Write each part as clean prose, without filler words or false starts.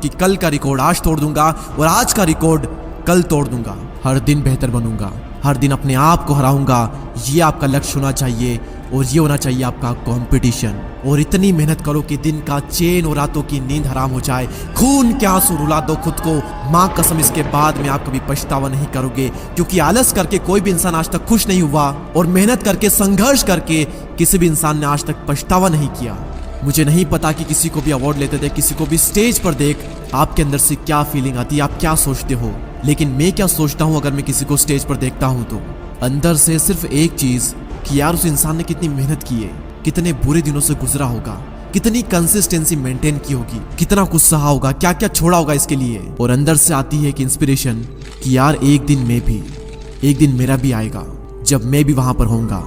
कि कल का रिकॉर्ड आज तोड़ दूंगा और आज का रिकॉर्ड कल तोड़ दूंगा। हर दिन बेहतर बनूंगा, हर दिन अपने आप को हराऊंगा। ये आपका लक्ष्य होना चाहिए और ये होना चाहिए आपका कंपटीशन। और इतनी मेहनत करो कि दिन का चैन और रातों की नींद हराम हो जाए। खून के आंसू रुला दो खुद को, माँ कसम इसके बाद में आप कभी पछतावा नहीं करोगे, क्योंकि आलस करके कोई भी इंसान आज तक खुश नहीं हुआ और मेहनत करके संघर्ष करके किसी भी इंसान ने आज तक पछतावा नहीं किया। मुझे नहीं पता कि किसी को भी अवार्ड लेते थे, किसी को भी स्टेज पर देख आपके अंदर से क्या फीलिंग आती है, आप क्या सोचते हो। लेकिन मैं क्या सोचता हूँ अगर मैं किसी को स्टेज पर देखता हूँ तो अंदर से सिर्फ एक चीज कि यार उस इंसान ने कितनी मेहनत की है, कितने बुरे दिनों से गुजरा होगा, कितनी कंसिस्टेंसी मेंटेन की होगी, कितना कुछ सहा होगा, क्या क्या छोड़ा होगा इसके लिए। और अंदर से आती है कि इंस्पिरेशन कि यार एक दिन मेरा भी आएगा जब मैं भी वहां पर होऊंगा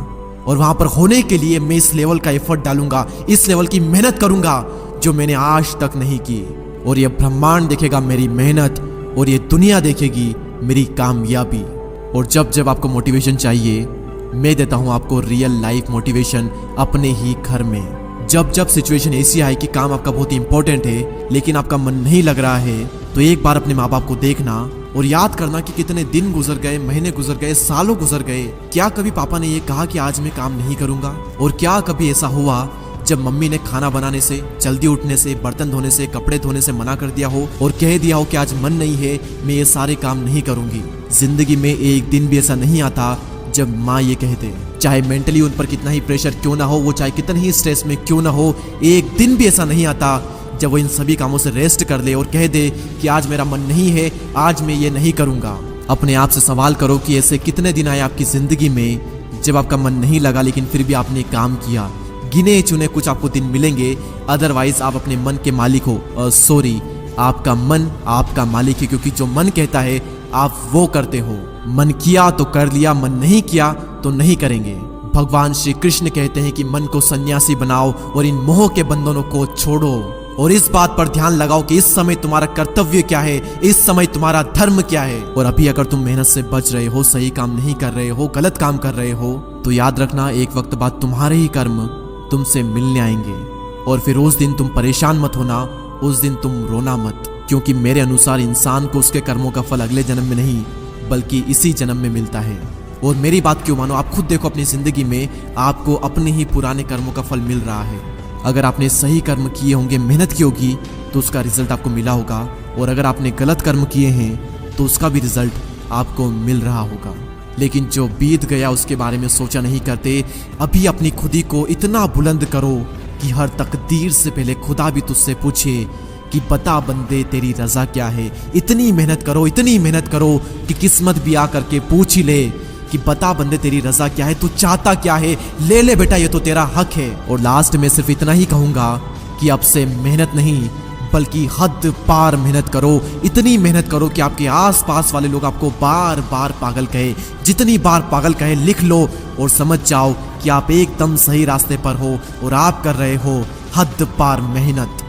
और वहां पर होने के लिए मैं इस लेवल का एफर्ट डालूंगा, इस लेवल की मेहनत करूंगा जो मैंने आज तक नहीं की। और ये ब्रह्मांड देखेगा मेरी मेहनत और ये दुनिया देखेगी मेरी कामयाबी। और जब जब आपको मोटिवेशन चाहिए मैं देता हूं आपको रियल लाइफ मोटिवेशन अपने ही घर में। जब जब सिचुएशन ऐसी आए कि काम आपका बहुत ही इंपॉर्टेंट है लेकिन आपका मन नहीं लग रहा है, तो एक बार अपने माँ बाप को देखना और याद करना कि कितने दिन गुजर गए, महीने गुजर गए, सालों गुजर गए। क्या कभी पापा ने ये कहा कि आज मैं काम नहीं करूंगा? और क्या कभी ऐसा हुआ जब मम्मी ने खाना बनाने से, जल्दी उठने से, बर्तन धोने से, कपड़े धोने से मना कर दिया हो और कह दिया हो कि आज मन नहीं है, मैं ये सारे काम नहीं करूंगी? जिंदगी में एक दिन भी ऐसा नहीं आता जब माँ ये कहते, चाहे मेंटली उन पर कितना ही प्रेशर क्यों ना हो, वो चाहे कितने ही स्ट्रेस में क्यों ना हो, एक दिन भी ऐसा नहीं आता जब वो इन सभी कामों से रेस्ट कर ले और कह दे कि आज मेरा मन नहीं है, आज मैं ये नहीं करूंगा। अपने आप से सवाल करो कि ऐसे कितने दिन आए आपकी जिंदगी में जब आपका मन नहीं लगा लेकिन फिर भी आपने काम किया। गिने चुने कुछ आपको दिन मिलेंगे, अदरवाइज आप अपने मन के मालिक हो। सॉरी, आपका मन आपका मालिक है, क्योंकि जो मन कहता है आप वो करते हो। मन किया तो कर लिया, मन नहीं किया तो नहीं करेंगे। भगवान श्री कृष्ण कहते हैं कि मन को सन्यासी बनाओ और इन मोह के बंधनों को छोड़ो। और इस बात पर ध्यान लगाओ कि इस समय तुम्हारा कर्तव्य क्या है, इस समय तुम्हारा धर्म क्या है। और अभी अगर तुम मेहनत से बच रहे हो, सही काम नहीं कर रहे हो, गलत काम कर रहे हो, तो याद रखना एक वक्त बाद तुम्हारे ही कर्म तुमसे मिलने आएंगे। और फिर उस दिन तुम परेशान मत होना, उस दिन तुम रोना मत, क्योंकि मेरे अनुसार इंसान को उसके कर्मों का फल अगले जन्म में नहीं बल्कि इसी जन्म में मिलता है। और मेरी बात क्यों मानो, आप खुद देखो अपनी जिंदगी में आपको अपने ही पुराने कर्मों का फल मिल रहा है। अगर आपने सही कर्म किए होंगे, मेहनत की होगी, तो उसका रिजल्ट आपको मिला होगा। और अगर आपने गलत कर्म किए हैं तो उसका भी रिजल्ट आपको मिल रहा होगा। लेकिन जो बीत गया उसके बारे में सोचा नहीं करते। अभी अपनी खुदी को इतना बुलंद करो कि हर तकदीर से पहले खुदा भी तुझसे पूछे कि बता बंदे तेरी रजा क्या है। इतनी मेहनत करो कि किस्मत भी आकर के पूछ ही ले कि बता बंदे तेरी रजा क्या है, तू चाहता क्या है, ले ले बेटा, ये तो तेरा हक है। और लास्ट में सिर्फ इतना ही कहूंगा कि अब से मेहनत नहीं बल्कि हद पार मेहनत करो। इतनी मेहनत करो कि आपके आसपास वाले लोग आपको बार बार पागल कहे। जितनी बार पागल कहे लिख लो और समझ जाओ कि आप एकदम सही रास्ते पर हो और आप कर रहे हो हद पार मेहनत।